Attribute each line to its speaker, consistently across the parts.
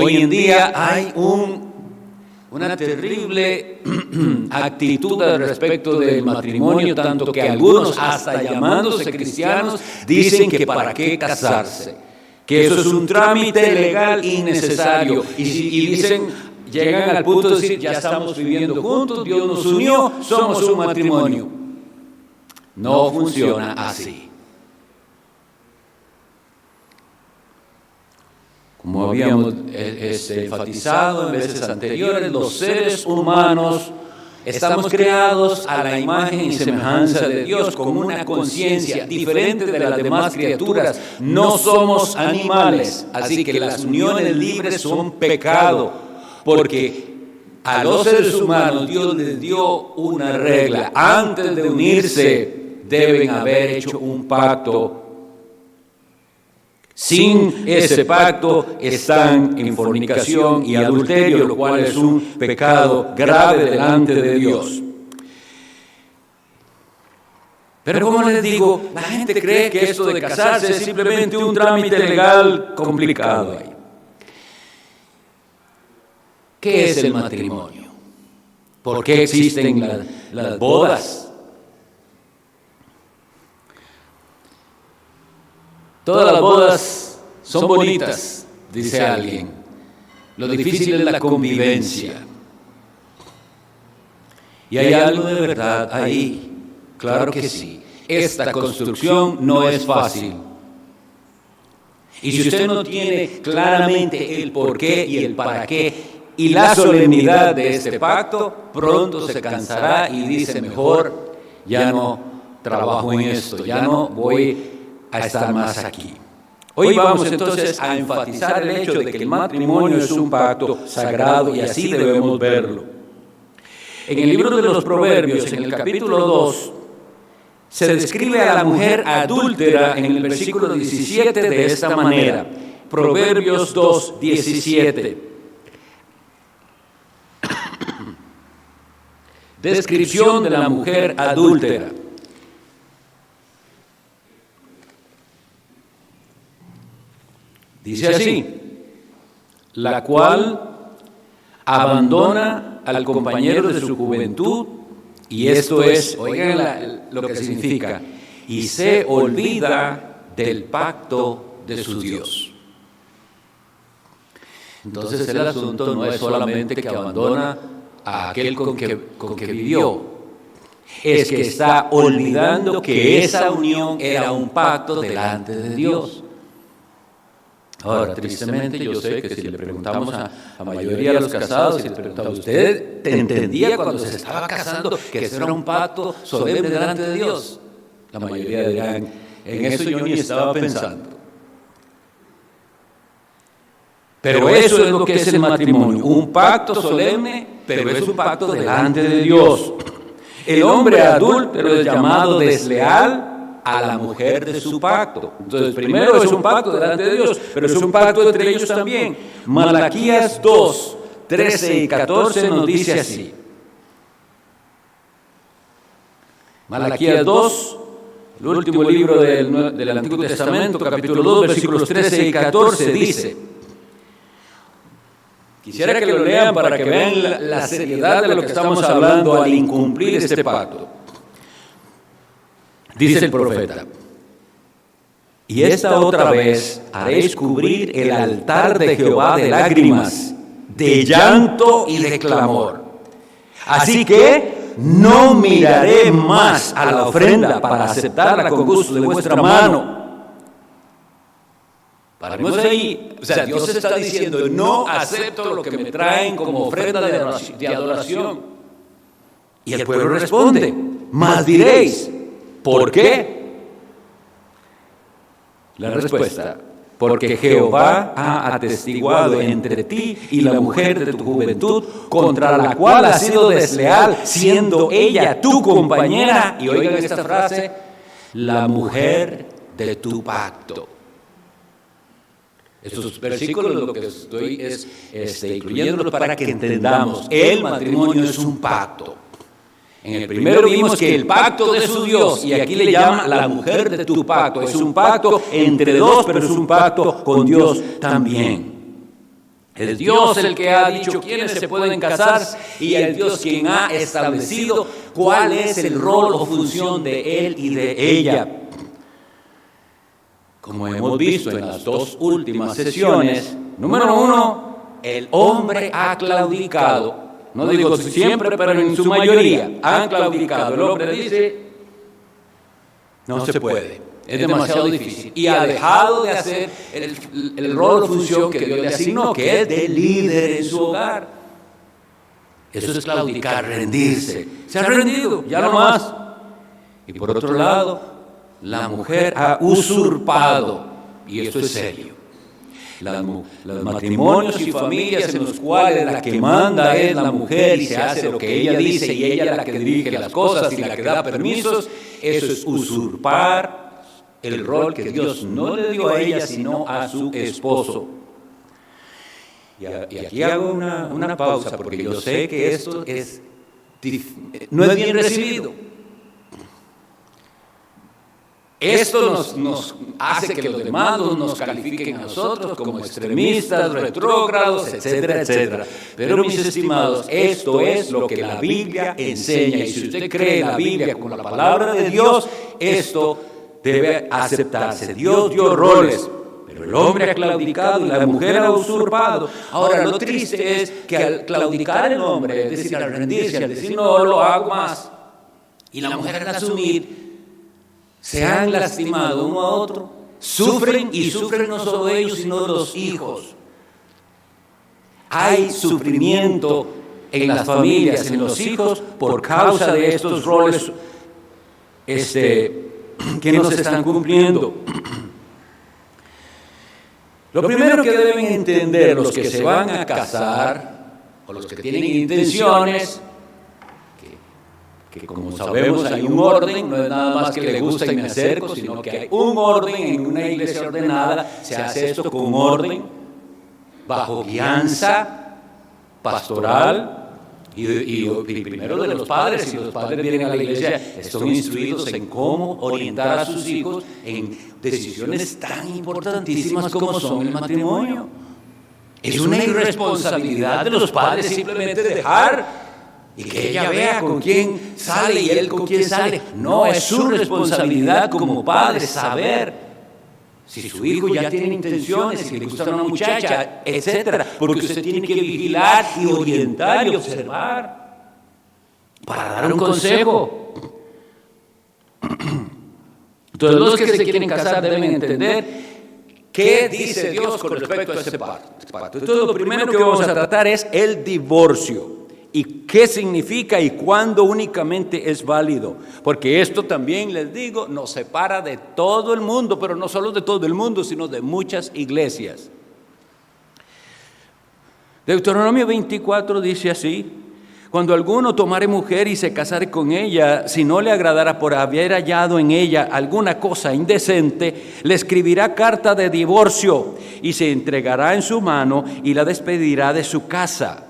Speaker 1: Hoy en día hay una terrible actitud al respecto del matrimonio, tanto que algunos, hasta llamándose cristianos, dicen que para qué casarse, que eso es un trámite legal innecesario, y dicen, llegan al punto de decir, ya estamos viviendo juntos, Dios nos unió, somos un matrimonio. No funciona así. Como habíamos enfatizado en veces anteriores, los seres humanos estamos creados a la imagen y semejanza de Dios con una conciencia diferente de las demás criaturas. No somos animales, así que las uniones libres son pecado, porque a los seres humanos Dios les dio una regla. Antes de unirse deben haber hecho un pacto. Sin ese pacto están en fornicación y adulterio, lo cual es un pecado grave delante de Dios. Pero como les digo, la gente cree que esto de casarse es simplemente un trámite legal complicado. ¿Qué es el matrimonio? ¿Por qué existen las bodas? Todas las bodas son bonitas, dice alguien. Lo difícil es la convivencia. Y hay algo de verdad ahí, claro que sí. Esta construcción no es fácil. Y si usted no tiene claramente el por qué y el para qué y la solemnidad de este pacto, pronto se cansará y dice, mejor ya no trabajo en esto, ya no voy a estar más aquí. Hoy vamos entonces a enfatizar el hecho de que el matrimonio es un pacto sagrado y así debemos verlo. En el libro de los Proverbios, en el capítulo 2, se describe a la mujer adúltera en el versículo 17 de esta manera. Proverbios 2, 17. Descripción de la mujer adúltera. Dice así, la cual abandona al compañero de su juventud, y esto es, oigan lo que significa, y se olvida del pacto de su Dios. Entonces el asunto no es solamente que abandona a aquel con que vivió, es que está olvidando que esa unión era un pacto delante de Dios. Ahora, tristemente, yo sé que si le preguntamos a la mayoría de los casados, si le preguntamos, ¿usted te entendía cuando se estaba casando que eso era un pacto solemne delante de Dios? La mayoría dirán, en eso yo ni estaba pensando. Pero eso es lo que es el matrimonio, un pacto solemne, pero es un pacto delante de Dios. El hombre adúltero es llamado desleal a la mujer de su pacto. Entonces, primero es un pacto delante de Dios, pero es un pacto entre ellos también. Malaquías 2, 13 y 14 nos dice así. Malaquías 2, el último libro del Antiguo Testamento, capítulo 2, versículos 13 y 14, dice. Quisiera que lo lean para que vean la seriedad de lo que estamos hablando al incumplir este pacto. Dice el profeta, y esta otra vez haréis cubrir el altar de Jehová de lágrimas, de llanto y de clamor. Así que no miraré más a la ofrenda para aceptarla con gusto de vuestra mano. Paremos ahí, o sea, Dios está diciendo, no acepto lo que me traen como ofrenda de adoración. Y el pueblo responde, mas diréis, ¿por qué? La respuesta, porque Jehová ha atestiguado entre ti y la mujer de tu juventud, contra la cual has sido desleal, siendo ella tu compañera, y oigan esta frase, la mujer de tu pacto. Estos versículos lo que estoy es incluyéndolos para que entendamos, el matrimonio es un pacto. En el primero vimos que el pacto de su Dios, y aquí le llama la mujer de tu pacto, es un pacto entre dos, pero es un pacto con Dios también. Es Dios el que ha dicho quiénes se pueden casar y el Dios quien ha establecido cuál es el rol o función de él y de ella. Como hemos visto en las dos últimas sesiones, número 1, el hombre ha claudicado. No digo siempre, pero en su mayoría han claudicado. El hombre dice, no se puede, es demasiado difícil. Y ha dejado de hacer el rol o función que Dios le asignó, que es de líder en su hogar. Eso es claudicar, rendirse. Se ha rendido, ya no más. Y por otro lado, la mujer ha usurpado, y esto es serio. Los matrimonios y familias en los cuales la que manda es la mujer y se hace lo que ella dice y ella es la que dirige las cosas y la que da permisos, eso es usurpar el rol que Dios no le dio a ella sino a su esposo. Y aquí hago una pausa porque yo sé que esto no es bien recibido. Esto nos hace que los demás nos califiquen a nosotros como extremistas, retrógrados, etcétera, etcétera. Pero mis estimados, esto es lo que la Biblia enseña. Y si usted cree la Biblia como la palabra de Dios, esto debe aceptarse. Dios dio roles, pero el hombre ha claudicado y la mujer ha usurpado. Ahora, lo triste es que al claudicar el hombre, es decir, al rendirse, al decir no lo hago más, y la mujer al asumir, se han lastimado uno a otro, sufren y sufren no solo ellos, sino los hijos. Hay sufrimiento en las familias, en los hijos, por causa de estos roles que no se están cumpliendo. Lo primero que deben entender los que se van a casar, o los que tienen intenciones, que como sabemos hay un orden, no es nada más que le gusta y me acerco, sino que hay un orden en una iglesia ordenada, se hace esto con orden, bajo guianza pastoral y primero de los padres. Si los padres vienen a la iglesia, son instruidos en cómo orientar a sus hijos en decisiones tan importantísimas como son el matrimonio. Es una irresponsabilidad de los padres simplemente dejar y que ella vea con quién sale y él con quién sale. No, es su responsabilidad como padre saber si su hijo ya tiene intenciones, si le gusta una muchacha, etcétera. Porque usted tiene que vigilar y orientar y observar para dar un consejo. Entonces, los que se quieren casar deben entender qué dice Dios con respecto a ese pacto. Entonces, lo primero que vamos a tratar es el divorcio. ¿Y qué significa y cuándo únicamente es válido? Porque esto también, les digo, nos separa de todo el mundo, pero no solo de todo el mundo, sino de muchas iglesias. Deuteronomio 24 dice así: cuando alguno tomare mujer y se casare con ella, si no le agradara por haber hallado en ella alguna cosa indecente, le escribirá carta de divorcio y se entregará en su mano y la despedirá de su casa.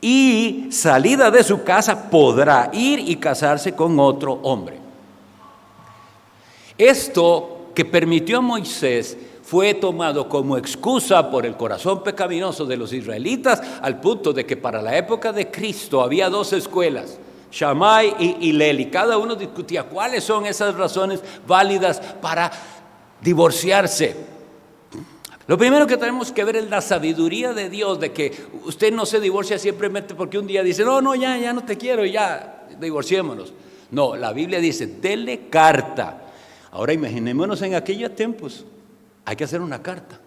Speaker 1: Y salida de su casa podrá ir y casarse con otro hombre. Esto que permitió Moisés fue tomado como excusa por el corazón pecaminoso de los israelitas, al punto de que para la época de Cristo había dos escuelas, Shammai y Hillel, y cada uno discutía cuáles son esas razones válidas para divorciarse. Lo primero que tenemos que ver es la sabiduría de Dios, de que usted no se divorcia simplemente porque un día dice, no, ya no te quiero, ya, divorciémonos. No, la Biblia dice, dele carta. Ahora imaginémonos en aquellos tiempos, hay que hacer una carta.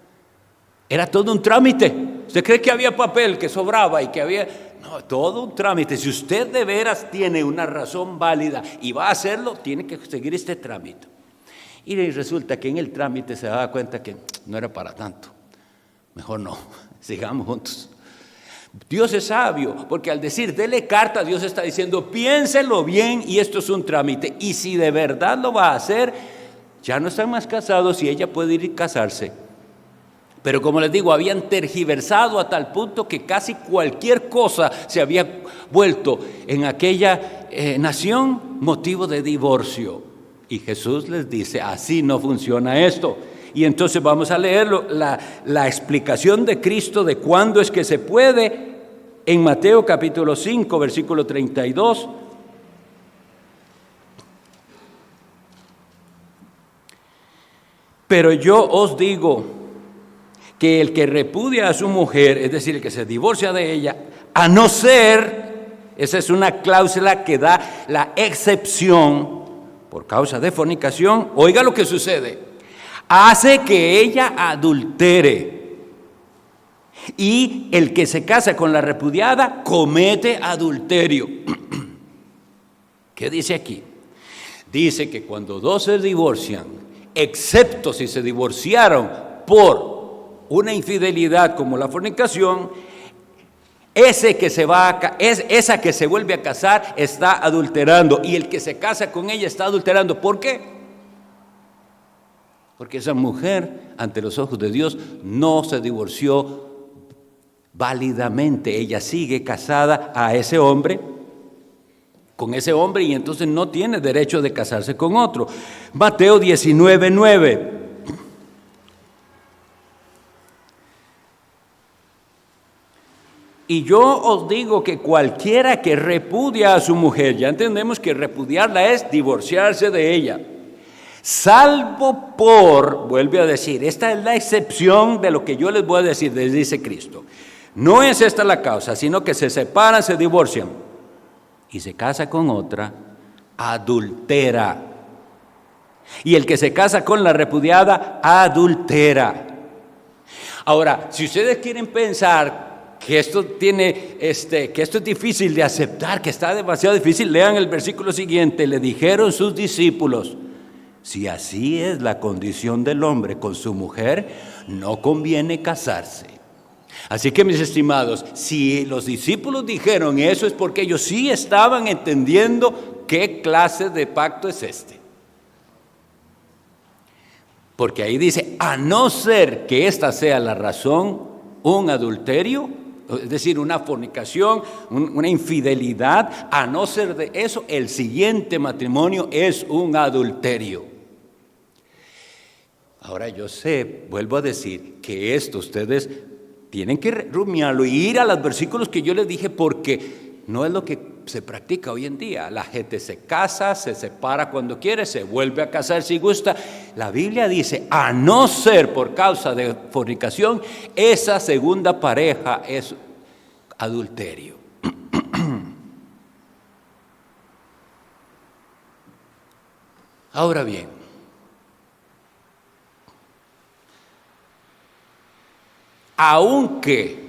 Speaker 1: Era todo un trámite. ¿Usted cree que había papel que sobraba y que había...? No, todo un trámite. Si usted de veras tiene una razón válida y va a hacerlo, tiene que seguir este trámite. Y resulta que en el trámite se daba cuenta que no era para tanto. Mejor no, sigamos juntos. Dios es sabio, porque al decir dele carta, Dios está diciendo piénselo bien y esto es un trámite. Y si de verdad lo va a hacer, ya no están más casados y ella puede ir y casarse. Pero como les digo, habían tergiversado a tal punto que casi cualquier cosa se había vuelto en aquella nación motivo de divorcio. Y Jesús les dice, así no funciona esto. Y entonces vamos a leer la explicación de Cristo de cuándo es que se puede en Mateo capítulo 5, versículo 32. Pero yo os digo que el que repudia a su mujer, es decir, el que se divorcia de ella, a no ser, esa es una cláusula que da la excepción por causa de fornicación, oiga lo que sucede, hace que ella adultere. Y el que se casa con la repudiada comete adulterio. ¿Qué dice aquí? Dice que cuando dos se divorcian, excepto si se divorciaron por una infidelidad como la fornicación, esa que se vuelve a casar está adulterando, y el que se casa con ella está adulterando. ¿Por qué? Porque esa mujer, ante los ojos de Dios, no se divorció válidamente. Ella sigue casada a ese hombre, con ese hombre, y entonces no tiene derecho de casarse con otro. Mateo 19:9. Y yo os digo que cualquiera que repudia a su mujer, ya entendemos que repudiarla es divorciarse de ella, salvo por, vuelve a decir, esta es la excepción de lo que yo les voy a decir, les dice Cristo. No es esta la causa, sino que se separan, se divorcian y se casa con otra, adultera. Y el que se casa con la repudiada, adultera. Ahora, si ustedes quieren pensar que esto es difícil de aceptar, que está demasiado difícil, lean el versículo siguiente. Le dijeron sus discípulos: si así es la condición del hombre con su mujer, no conviene casarse. Así que, mis estimados, si los discípulos dijeron eso, es porque ellos sí estaban entendiendo qué clase de pacto es este. Porque ahí dice, a no ser que esta sea la razón, un adulterio, es decir, una fornicación, una infidelidad, a no ser de eso, el siguiente matrimonio es un adulterio. Ahora yo sé, vuelvo a decir, que esto ustedes tienen que rumiarlo y ir a los versículos que yo les dije, porque no es lo que se practica hoy en día. La gente se casa, se separa cuando quiere, se vuelve a casar si gusta. La Biblia dice, a no ser por causa de fornicación, esa segunda pareja es adulterio. Ahora bien, aunque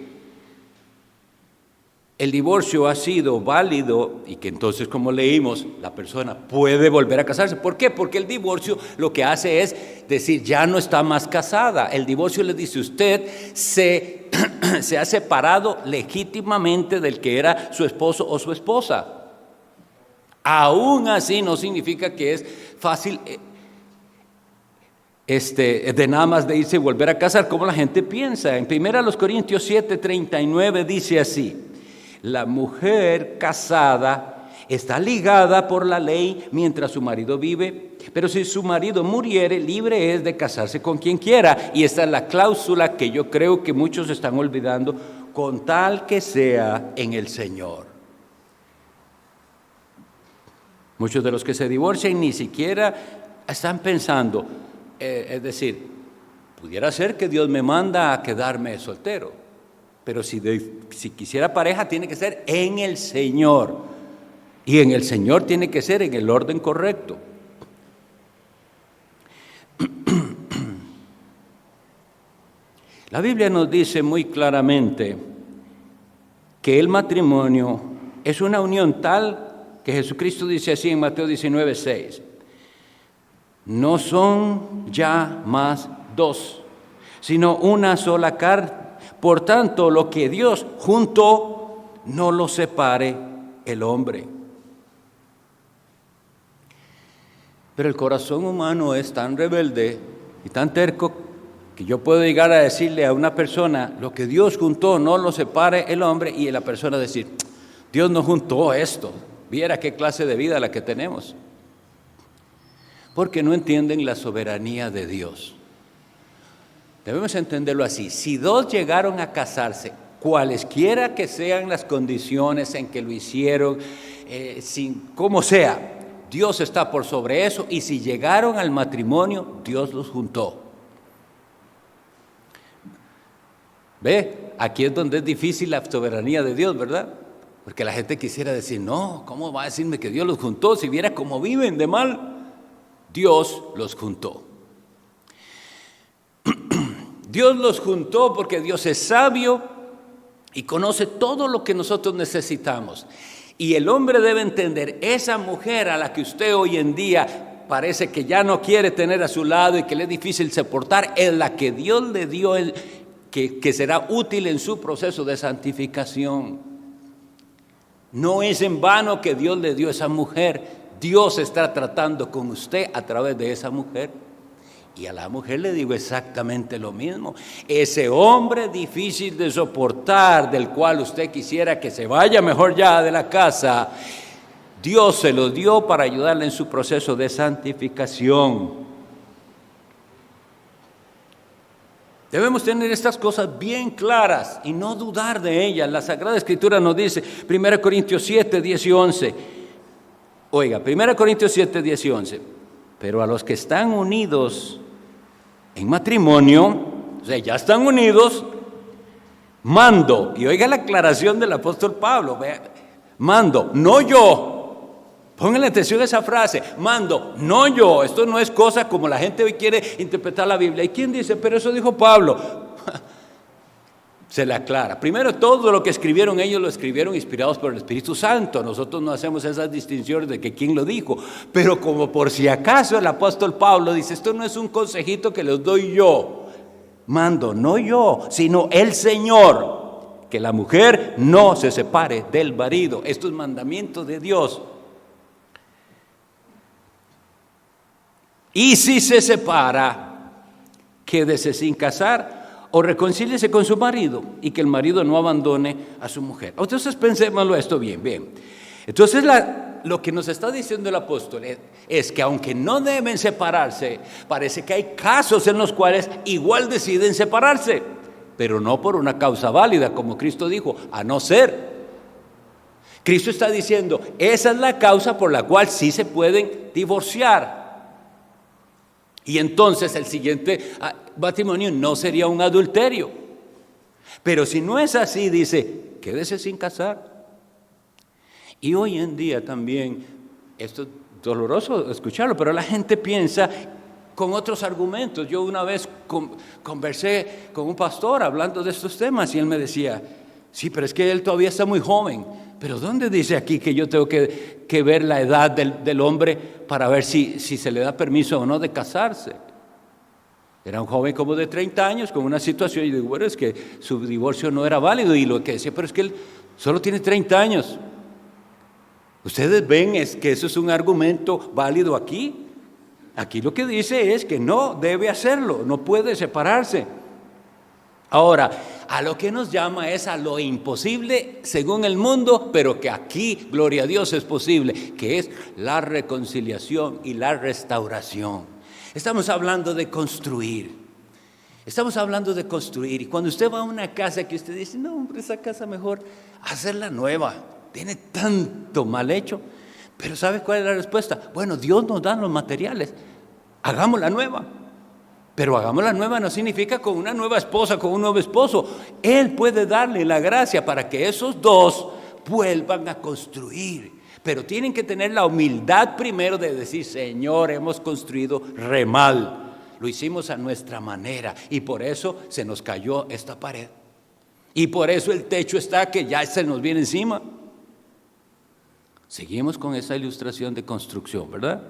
Speaker 1: el divorcio ha sido válido y que entonces, como leímos, la persona puede volver a casarse. ¿Por qué? Porque el divorcio lo que hace es decir, ya no está más casada. El divorcio le dice, usted se ha separado legítimamente del que era su esposo o su esposa. Aún así no significa que es fácil de nada más de irse y volver a casar, como la gente piensa. En 1 Corintios 7:39 dice así: la mujer casada está ligada por la ley mientras su marido vive, pero si su marido muriere, libre es de casarse con quien quiera. Y esta es la cláusula que yo creo que muchos están olvidando, con tal que sea en el Señor. Muchos de los que se divorcian ni siquiera están pensando, es decir, pudiera ser que Dios me manda a quedarme soltero, pero si quisiera pareja tiene que ser en el Señor, y en el Señor tiene que ser en el orden correcto. La Biblia nos dice muy claramente que el matrimonio es una unión tal que Jesucristo dice así en Mateo 19:6: no son ya más dos, sino una sola carne. Por tanto, lo que Dios juntó, no lo separe el hombre. Pero el corazón humano es tan rebelde y tan terco que yo puedo llegar a decirle a una persona, lo que Dios juntó, no lo separe el hombre, y la persona decir, Dios no juntó esto. Viera qué clase de vida la que tenemos. Porque no entienden la soberanía de Dios. Debemos entenderlo así. Si dos llegaron a casarse, cualesquiera que sean las condiciones en que lo hicieron, como sea, Dios está por sobre eso, y si llegaron al matrimonio, Dios los juntó. ¿Ve? Aquí es donde es difícil la soberanía de Dios, ¿verdad? Porque la gente quisiera decir, no, ¿cómo va a decirme que Dios los juntó? Si viera cómo viven de mal. Dios los juntó. Dios los juntó porque Dios es sabio y conoce todo lo que nosotros necesitamos. Y el hombre debe entender, esa mujer a la que usted hoy en día parece que ya no quiere tener a su lado y que le es difícil soportar, es la que Dios le dio, que será útil en su proceso de santificación. No es en vano que Dios le dio esa mujer. Dios está tratando con usted a través de esa mujer. Y a la mujer le digo exactamente lo mismo. Ese hombre difícil de soportar, del cual usted quisiera que se vaya mejor ya de la casa, Dios se lo dio para ayudarle en su proceso de santificación. Debemos tener estas cosas bien claras y no dudar de ellas. La Sagrada Escritura nos dice, 1 Corintios 7, 10 y 11. Oiga, 1 Corintios 7, 10 y 11. Pero a los que están unidos en matrimonio, o sea, ya están unidos, mando, y oiga la aclaración del apóstol Pablo, vea, mando, no yo, pónganle atención a esa frase, mando, no yo, esto no es cosa como la gente hoy quiere interpretar la Biblia. ¿Y quién dice? Pero eso dijo Pablo. Se le aclara. Primero, todo lo que escribieron ellos lo escribieron inspirados por el Espíritu Santo. Nosotros no hacemos esas distinciones de que quién lo dijo. Pero como por si acaso el apóstol Pablo dice, esto no es un consejito que les doy yo. Mando, no yo, sino el Señor, que la mujer no se separe del marido. Esto es mandamiento de Dios. Y si se separa, quédese sin casar, o reconcíliese con su marido, y que el marido no abandone a su mujer. Entonces pensémoslo esto bien. Entonces lo que nos está diciendo el apóstol es que aunque no deben separarse, parece que hay casos en los cuales igual deciden separarse, pero no por una causa válida, como Cristo dijo, a no ser. Cristo está diciendo, esa es la causa por la cual sí se pueden divorciar. Y entonces el siguiente matrimonio no sería un adulterio. Pero si no es así, dice, quédese sin casar. Y hoy en día también, esto es doloroso escucharlo, pero la gente piensa con otros argumentos. Yo una vez conversé con un pastor hablando de estos temas y él me decía, sí, pero es que él todavía está muy joven. Pero ¿dónde dice aquí que yo tengo que ver la edad del hombre para ver si se le da permiso o no de casarse? Era un joven como de 30 años con una situación y digo, bueno, es que su divorcio no era válido, y lo que decía, pero es que él solo tiene 30 años. Ustedes ven es que eso es un argumento válido aquí. Aquí lo que dice es que no debe hacerlo, no puede separarse. Ahora, a lo que nos llama es a lo imposible según el mundo, pero que aquí, gloria a Dios, es posible, que es la reconciliación y la restauración. Estamos hablando de construir. Y cuando usted va a una casa que usted dice, no, hombre, esa casa mejor hacerla nueva, tiene tanto mal hecho. Pero ¿sabe cuál es la respuesta? Bueno, Dios nos da los materiales, hagámosla nueva. Pero hagámosla nueva no significa con una nueva esposa, con un nuevo esposo. Él puede darle la gracia para que esos dos vuelvan a construir. Pero tienen que tener la humildad primero de decir, Señor, hemos construido re mal. Lo hicimos a nuestra manera y por eso se nos cayó esta pared. Y por eso el techo está que ya se nos viene encima. Seguimos con esa ilustración de construcción, ¿verdad?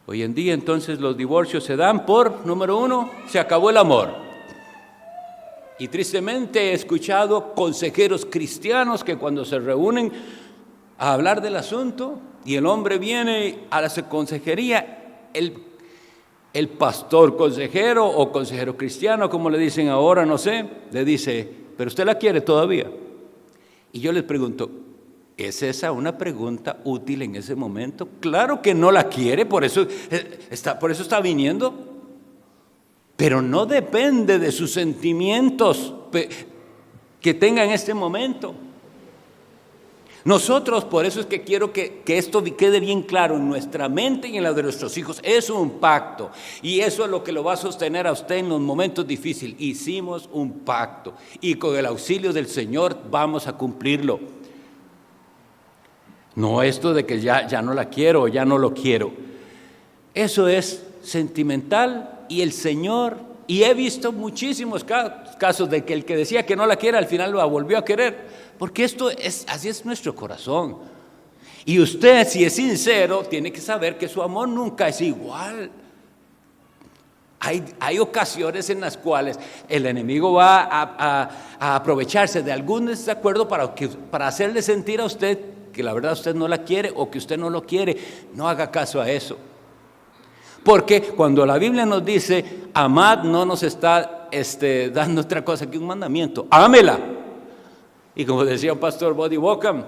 Speaker 1: Hoy en día entonces los divorcios se dan por, número uno, se acabó el amor. Y tristemente he escuchado consejeros cristianos que cuando se reúnen a hablar del asunto y el hombre viene a la consejería, el pastor consejero o consejero cristiano, como le dicen ahora, no sé, le dice, pero usted la quiere todavía. Y yo les pregunto, ¿Es esa una pregunta útil en ese momento? Claro que no la quiere, por eso está viniendo. Pero no depende de sus sentimientos que tenga en este momento. Nosotros, por eso es que quiero que esto quede bien claro en nuestra mente y en la de nuestros hijos. Es un pacto y eso es lo que lo va a sostener a usted en los momentos difíciles. Hicimos un pacto y con el auxilio del Señor vamos a cumplirlo. No esto de que ya no la quiero o ya no lo quiero. Eso es sentimental. Y el Señor, y he visto muchísimos casos de que el que decía que no la quiere al final la volvió a querer, porque así es nuestro corazón. Y usted, si es sincero, tiene que saber que su amor nunca es igual. Hay ocasiones en las cuales el enemigo va a aprovecharse de algún desacuerdo para hacerle sentir a usted que la verdad usted no la quiere o que usted no lo quiere. No haga caso a eso. Porque cuando la Biblia nos dice, amad, no nos está dando otra cosa que un mandamiento. Ámela. Y como decía un pastor Buddy Bockham,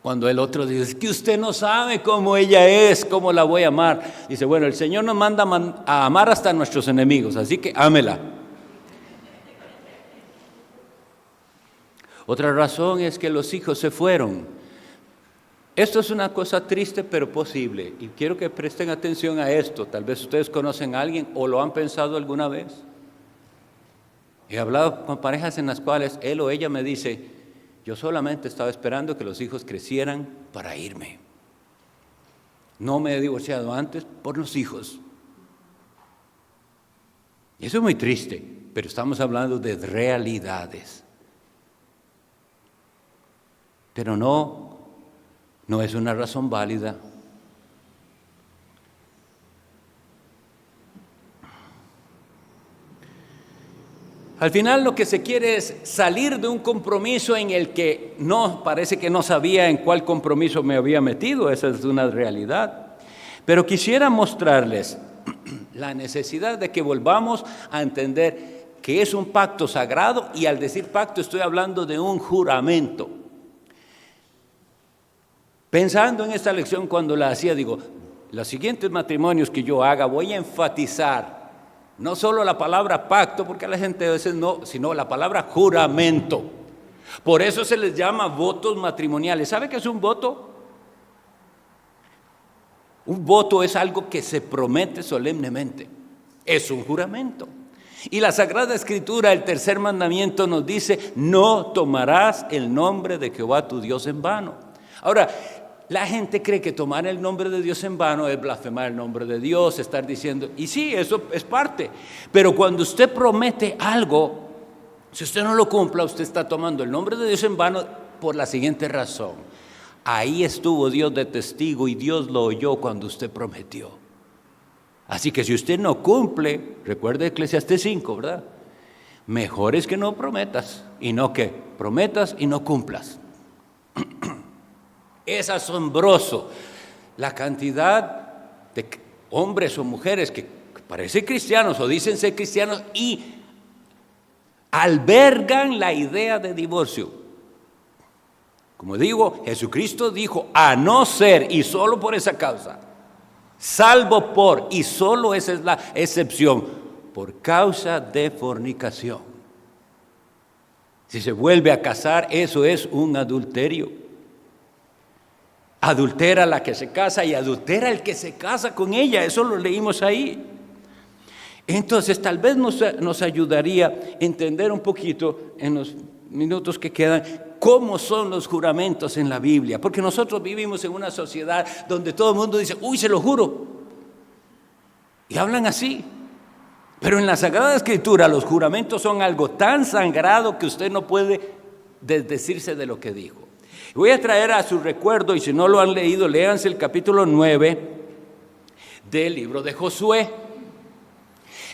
Speaker 1: cuando el otro dice, es que usted no sabe cómo ella es, cómo la voy a amar. Dice, bueno, el Señor nos manda a amar hasta a nuestros enemigos, así que ámela. Otra razón es que los hijos se fueron. Esto es una cosa triste pero posible y quiero que presten atención a esto. Tal vez ustedes conocen a alguien o lo han pensado alguna vez. He hablado con parejas en las cuales él o ella me dice, yo solamente estaba esperando que los hijos crecieran para irme. No me he divorciado antes por los hijos. Y eso es muy triste, pero estamos hablando de realidades. Pero no es una razón válida. Al final lo que se quiere es salir de un compromiso en el que parece que no sabía en cuál compromiso me había metido. Esa es una realidad. Pero quisiera mostrarles la necesidad de que volvamos a entender que es un pacto sagrado, y al decir pacto estoy hablando de un juramento. Pensando en esta lección cuando la hacía, digo, los siguientes matrimonios que yo haga voy a enfatizar no solo la palabra pacto, porque a la gente a veces no, sino la palabra juramento. Por eso se les llama votos matrimoniales. ¿Sabe qué es un voto? Un voto es algo que se promete solemnemente. Es un juramento. Y la Sagrada Escritura, el tercer mandamiento nos dice, no tomarás el nombre de Jehová tu Dios en vano. Ahora, la gente cree que tomar el nombre de Dios en vano es blasfemar el nombre de Dios, estar diciendo, y sí, eso es parte, pero cuando usted promete algo, si usted no lo cumpla, usted está tomando el nombre de Dios en vano por la siguiente razón. Ahí estuvo Dios de testigo y Dios lo oyó cuando usted prometió. Así que si usted no cumple, recuerde Eclesiastés 5, ¿verdad? Mejor es que no prometas, y no que prometas y no cumplas. Es asombroso la cantidad de hombres o mujeres que parecen cristianos o dicen ser cristianos y albergan la idea de divorcio. Como digo, Jesucristo dijo, a no ser, y solo por esa causa, salvo por, y solo esa es la excepción, por causa de fornicación. Si se vuelve a casar, eso es un adulterio. Adultera la que se casa y adultera el que se casa con ella. Eso lo leímos ahí. Entonces, tal vez nos ayudaría a entender un poquito en los minutos que quedan cómo son los juramentos en la Biblia. Porque nosotros vivimos en una sociedad donde todo el mundo dice, uy, se lo juro. Y hablan así. Pero en la Sagrada Escritura los juramentos son algo tan sagrado que usted no puede desdecirse de lo que dijo. Voy a traer a su recuerdo, y si no lo han leído, léanse el capítulo 9 del libro de Josué.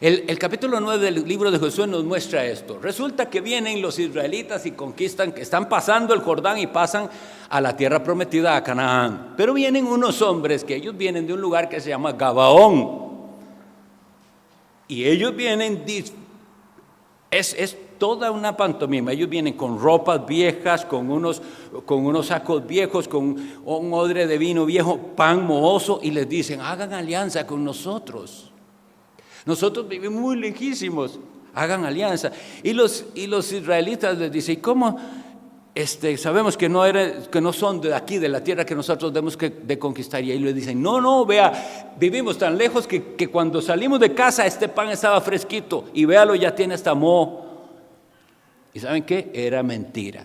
Speaker 1: El capítulo 9 del libro de Josué nos muestra esto. Resulta que vienen los israelitas y conquistan, que están pasando el Jordán y pasan a la tierra prometida, a Canaán. Pero vienen unos hombres que ellos vienen de un lugar que se llama Gabaón. Y ellos vienen, toda una pantomima. Ellos vienen con ropas viejas, con unos sacos viejos, con un odre de vino viejo, pan mohoso, y les dicen, hagan alianza con nosotros. Nosotros vivimos muy lejísimos, hagan alianza. Y los israelitas les dicen, ¿cómo? Sabemos que no son de aquí, de la tierra que nosotros debemos de conquistar. Y ahí le dicen, no, vea, vivimos tan lejos que cuando salimos de casa este pan estaba fresquito y véalo, ya tiene hasta moho. ¿Y saben qué? Era mentira.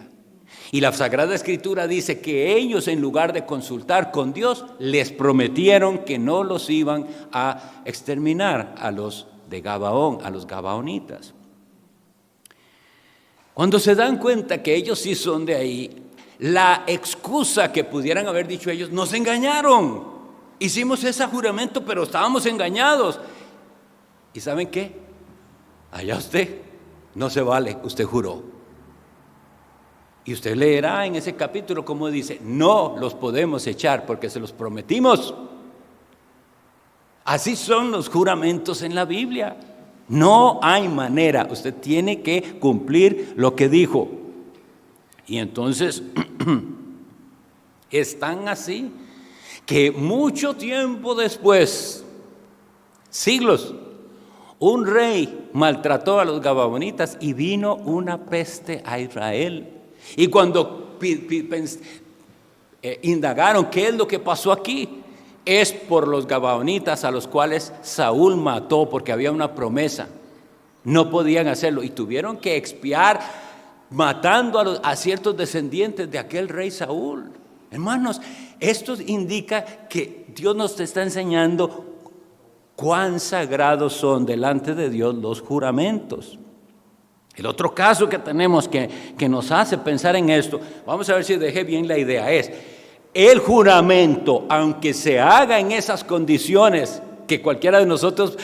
Speaker 1: Y la Sagrada Escritura dice que ellos, en lugar de consultar con Dios, les prometieron que no los iban a exterminar a los de Gabaón, a los gabaonitas. Cuando se dan cuenta que ellos sí son de ahí, la excusa que pudieran haber dicho ellos, nos engañaron. Hicimos ese juramento, pero estábamos engañados. ¿Y saben qué? Allá usted, no se vale, usted juró. Y usted leerá en ese capítulo cómo dice, no los podemos echar porque se los prometimos. Así son los juramentos en la Biblia. No hay manera, usted tiene que cumplir lo que dijo. Y entonces, es tan así que mucho tiempo después, siglos, un rey maltrató a los gabaonitas y vino una peste a Israel. Y cuando indagaron qué es lo que pasó aquí, es por los gabaonitas a los cuales Saúl mató, porque había una promesa. No podían hacerlo y tuvieron que expiar matando a ciertos descendientes de aquel rey Saúl. Hermanos, esto indica que Dios nos está enseñando cuán sagrados son delante de Dios los juramentos. El otro caso que tenemos que nos hace pensar en esto, vamos a ver si dejé bien la idea, es el juramento, aunque se haga en esas condiciones que cualquiera de nosotros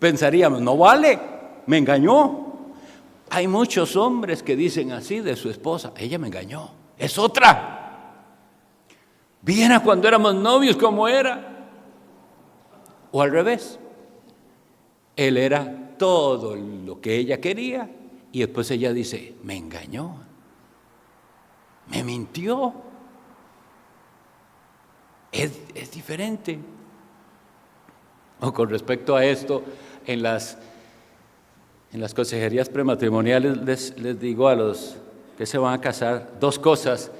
Speaker 1: pensaríamos, no vale, me engañó. Hay muchos hombres que dicen así de su esposa, ella me engañó, es otra. Viera cuando éramos novios cómo era. O al revés, él era todo lo que ella quería y después ella dice, me engañó, me mintió. Es diferente. O con respecto a esto, en las consejerías prematrimoniales les digo a los que se van a casar dos cosas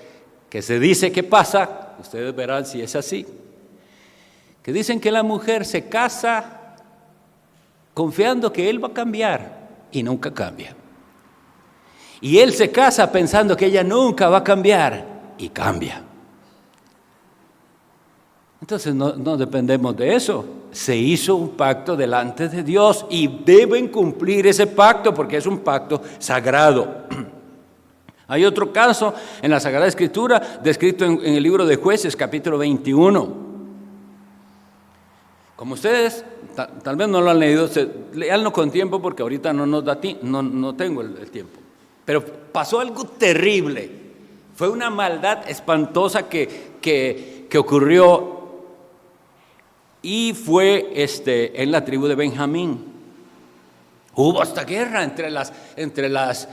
Speaker 1: que se dice que pasa, ustedes verán si es así, que dicen que la mujer se casa confiando que él va a cambiar y nunca cambia. Y él se casa pensando que ella nunca va a cambiar y cambia. Entonces no dependemos de eso. Se hizo un pacto delante de Dios y deben cumplir ese pacto porque es un pacto sagrado. Hay otro caso en la Sagrada Escritura descrito en el libro de Jueces, capítulo 21. Como ustedes tal vez no lo han leído, léanlo con tiempo porque ahorita no nos da no tengo el tiempo. Pero pasó algo terrible. Fue una maldad espantosa que ocurrió. Y fue en la tribu de Benjamín. Hubo hasta guerra entre las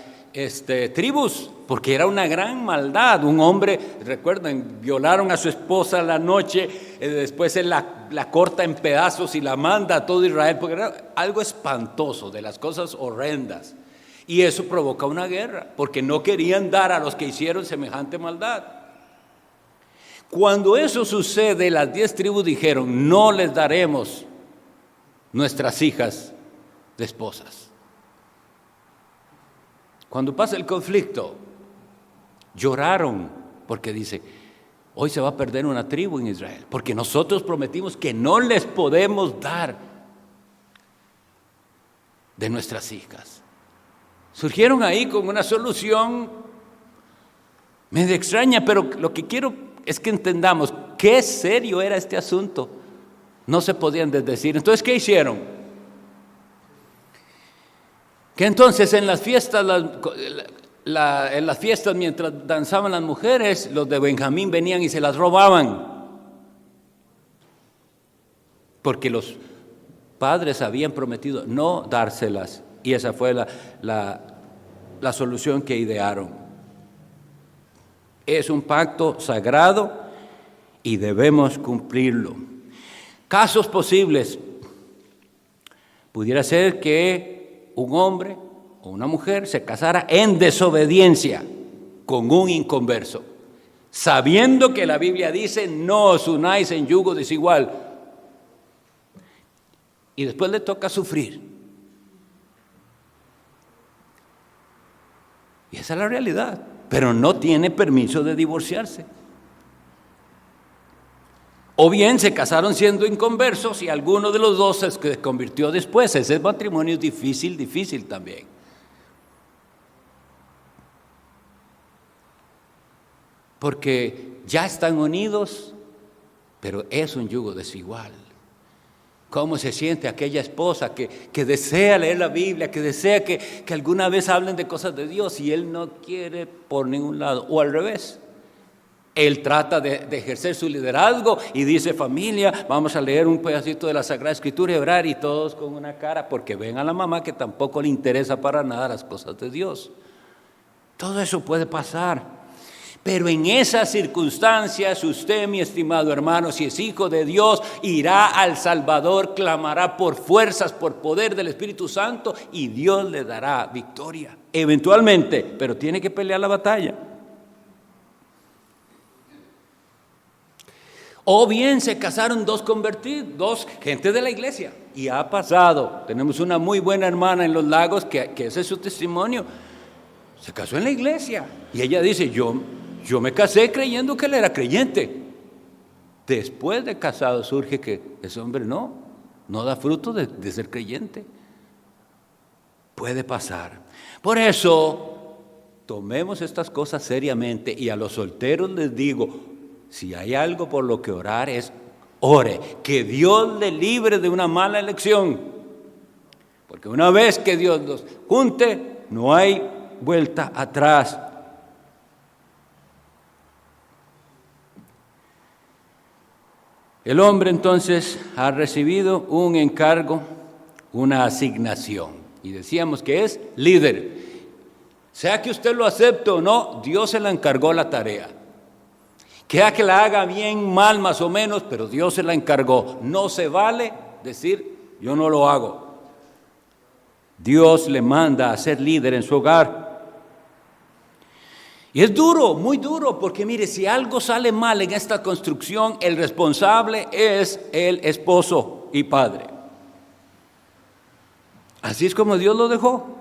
Speaker 1: tribus, porque era una gran maldad. Un hombre, recuerden, violaron a su esposa la noche, después él la corta en pedazos y la manda a todo Israel, porque era algo espantoso, de las cosas horrendas. Y eso provoca una guerra, porque no querían dar a los que hicieron semejante maldad. Cuando eso sucede, las 10 tribus dijeron, no les daremos nuestras hijas de esposas. Cuando pasa el conflicto, lloraron porque dice, hoy se va a perder una tribu en Israel, porque nosotros prometimos que no les podemos dar de nuestras hijas. Surgieron ahí con una solución medio extraña, pero lo que quiero es que entendamos qué serio era este asunto. No se podían desdecir. Entonces, ¿qué hicieron? Que entonces en las fiestas, mientras danzaban las mujeres, los de Benjamín venían y se las robaban. Porque los padres habían prometido no dárselas. Y esa fue la solución que idearon. Es un pacto sagrado y debemos cumplirlo. Casos posibles. Pudiera ser que un hombre o una mujer se casara en desobediencia con un inconverso, sabiendo que la Biblia dice: no os unáis en yugo desigual. Y después le toca sufrir. Y esa es la realidad. Pero no tiene permiso de divorciarse. O bien se casaron siendo inconversos y alguno de los dos se convirtió después. Ese matrimonio es difícil también. Porque ya están unidos, pero es un yugo desigual. ¿Cómo se siente aquella esposa que desea leer la Biblia, que desea que alguna vez hablen de cosas de Dios y él no quiere por ningún lado? O al revés. Él trata de ejercer su liderazgo y dice: familia, vamos a leer un pedacito de la Sagrada Escritura y orar, y todos con una cara, porque ven a la mamá que tampoco le interesa para nada las cosas de Dios. Todo eso puede pasar. Pero en esas circunstancias, usted, mi estimado hermano, si es hijo de Dios, irá al Salvador, clamará por fuerzas, por poder del Espíritu Santo, y Dios le dará victoria. Eventualmente, pero tiene que pelear la batalla. O bien se casaron dos convertidos, dos gente de la iglesia. Y ha pasado. Tenemos una muy buena hermana en Los Lagos que ese es su testimonio. Se casó en la iglesia. Y ella dice: yo me casé creyendo que él era creyente. Después de casado surge que ese hombre no da fruto de ser creyente. Puede pasar. Por eso, tomemos estas cosas seriamente. Y a los solteros les digo: si hay algo por lo que orar, ore, que Dios le libre de una mala elección. Porque una vez que Dios los junte, no hay vuelta atrás. El hombre entonces ha recibido un encargo, una asignación. Y decíamos que es líder. Sea que usted lo acepte o no, Dios se le encargó la tarea. Que la haga bien, mal, más o menos, pero Dios se la encargó. No se vale decir: yo no lo hago. Dios le manda a ser líder en su hogar. Y es duro, muy duro, porque mire, si algo sale mal en esta construcción, el responsable es el esposo y padre. Así es como Dios lo dejó.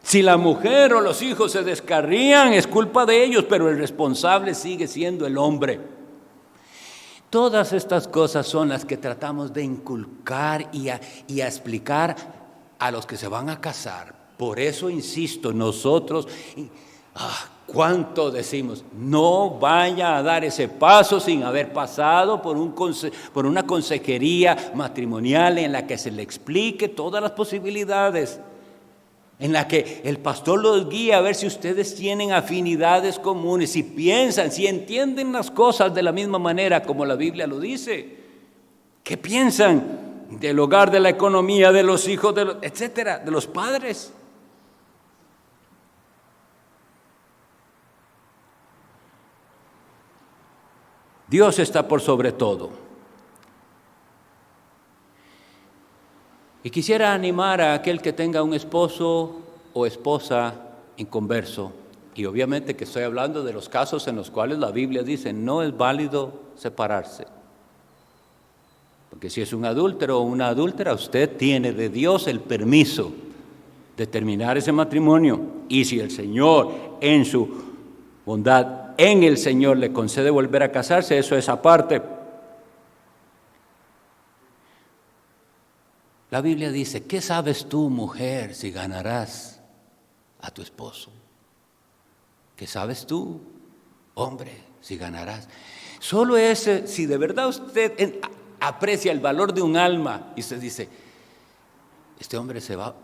Speaker 1: Si la mujer o los hijos se descarrían, es culpa de ellos, pero el responsable sigue siendo el hombre. Todas estas cosas son las que tratamos de inculcar y a explicar a los que se van a casar. Por eso insisto, nosotros, ¿cuánto decimos? No vaya a dar ese paso sin haber pasado por una consejería matrimonial en la que se le explique todas las posibilidades, en la que el pastor los guía a ver si ustedes tienen afinidades comunes, si piensan, si entienden las cosas de la misma manera como la Biblia lo dice. ¿Qué piensan del hogar, de la economía, de los hijos, etcétera, de los padres? Dios está por sobre todo. Y quisiera animar a aquel que tenga un esposo o esposa inconverso, y obviamente que estoy hablando de los casos en los cuales la Biblia dice no es válido separarse. Porque si es un adúltero o una adúltera, usted tiene de Dios el permiso de terminar ese matrimonio. Y si el Señor, en su bondad, en el Señor le concede volver a casarse, eso es aparte. La Biblia dice: ¿qué sabes tú, mujer, si ganarás a tu esposo? ¿Qué sabes tú, hombre, si ganarás? Solo si de verdad usted aprecia el valor de un alma y usted dice: este hombre se va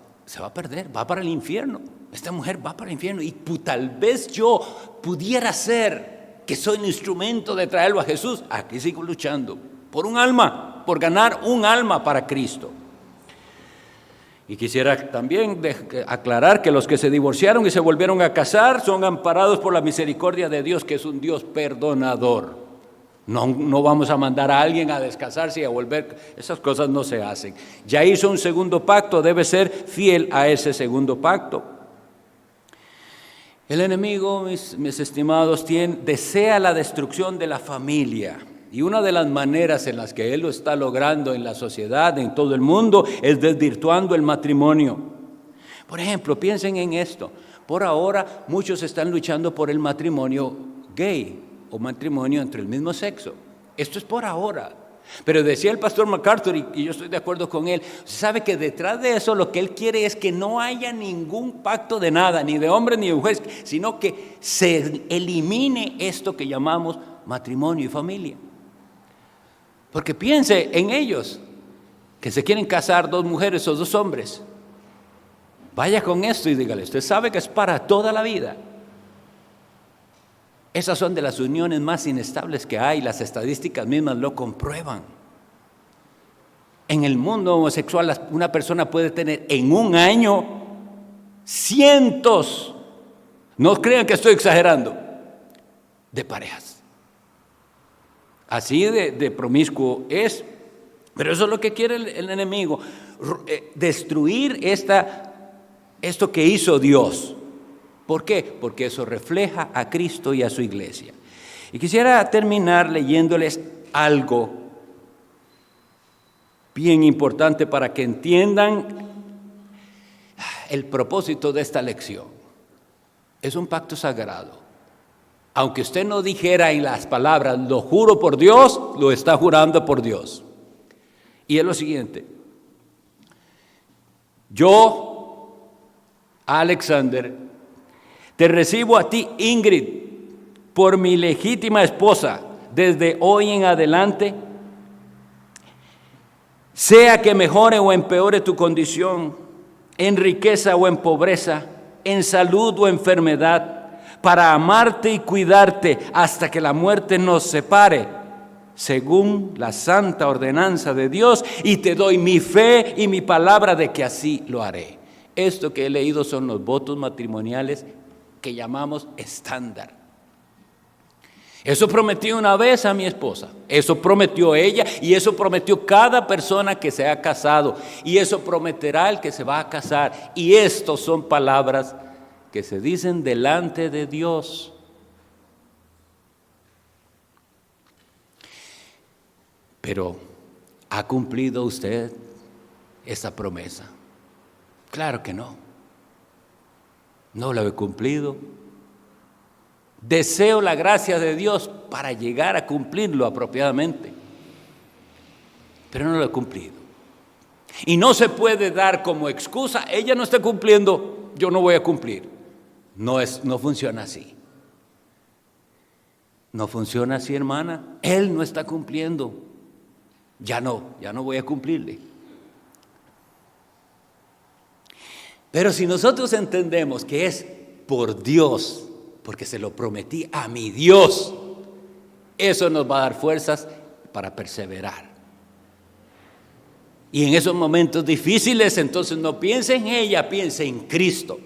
Speaker 1: a perder, va para el infierno, esta mujer va para el infierno, y tal vez yo pudiera ser que soy un instrumento de traerlo a Jesús. Aquí sigo luchando por un alma, por ganar un alma para Cristo. Y quisiera también aclarar que los que se divorciaron y se volvieron a casar son amparados por la misericordia de Dios, que es un Dios perdonador. No vamos a mandar a alguien a descasarse y a volver, esas cosas no se hacen. Ya hizo un segundo pacto, debe ser fiel a ese segundo pacto. El enemigo, mis estimados, desea la destrucción de la familia. Y una de las maneras en las que él lo está logrando en la sociedad, en todo el mundo, es desvirtuando el matrimonio. Por ejemplo, piensen en esto. Por ahora, muchos están luchando por el matrimonio gay o matrimonio entre el mismo sexo. Esto es por ahora. Pero decía el pastor MacArthur, y yo estoy de acuerdo con él, sabe que detrás de eso lo que él quiere es que no haya ningún pacto de nada, ni de hombres ni de mujeres, sino que se elimine esto que llamamos matrimonio y familia. Porque piense en ellos, que se quieren casar 2 mujeres o 2 hombres. Vaya con esto y dígale, usted sabe que es para toda la vida. Esas son de las uniones más inestables que hay, las estadísticas mismas lo comprueban. En el mundo homosexual una persona puede tener en un año cientos, no crean que estoy exagerando, de parejas. Así de promiscuo es, pero eso es lo que quiere el enemigo, destruir esto que hizo Dios. ¿Por qué? Porque eso refleja a Cristo y a su iglesia. Y quisiera terminar leyéndoles algo bien importante para que entiendan el propósito de esta lección. Es un pacto sagrado. Aunque usted no dijera en las palabras, lo juro por Dios, lo está jurando por Dios. Y es lo siguiente. Yo, Alexander, te recibo a ti, Ingrid, por mi legítima esposa, desde hoy en adelante, sea que mejore o empeore tu condición, en riqueza o en pobreza, en salud o enfermedad, para amarte y cuidarte hasta que la muerte nos separe, según la santa ordenanza de Dios, y te doy mi fe y mi palabra de que así lo haré. Esto que he leído son los votos matrimoniales que llamamos estándar. Eso prometió una vez a mi esposa, eso prometió ella y eso prometió cada persona que se ha casado y eso prometerá el que se va a casar. Y estos son palabras que se dicen delante de Dios. Pero, ¿ha cumplido usted esa promesa? Claro que no. No la he cumplido. Deseo la gracia de Dios para llegar a cumplirlo apropiadamente, pero no lo he cumplido. Y no se puede dar como excusa, ella no está cumpliendo, yo no voy a cumplir. No funciona así. No funciona así, hermana. Él no está cumpliendo. Ya no voy a cumplirle. Pero si nosotros entendemos que es por Dios, porque se lo prometí a mi Dios, eso nos va a dar fuerzas para perseverar. Y en esos momentos difíciles, entonces no piense en ella, piense en Cristo.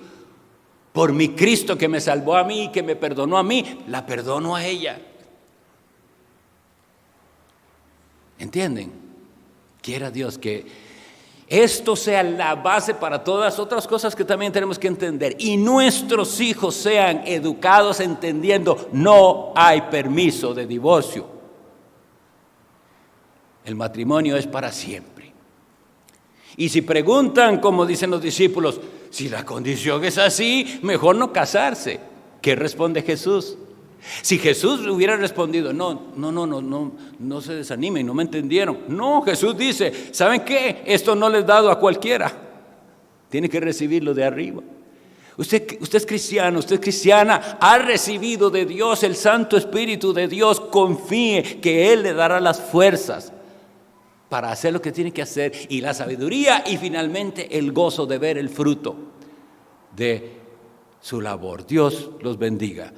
Speaker 1: Por mi Cristo que me salvó a mí, que me perdonó a mí, la perdono a ella. ¿Entienden? Quiera Dios que esto sea la base para todas otras cosas que también tenemos que entender. Y nuestros hijos sean educados entendiendo, no hay permiso de divorcio. El matrimonio es para siempre. Y si preguntan, como dicen los discípulos, si la condición es así, mejor no casarse. ¿Qué responde Jesús? Si Jesús hubiera respondido, no se desanimen, no me entendieron. No, Jesús dice, ¿saben qué? Esto no les he dado a cualquiera. Tiene que recibirlo de arriba. Usted es cristiano, usted es cristiana, ha recibido de Dios el Santo Espíritu de Dios. Confíe que Él le dará las fuerzas para hacer lo que tiene que hacer, y la sabiduría, y finalmente el gozo de ver el fruto de su labor. Dios los bendiga.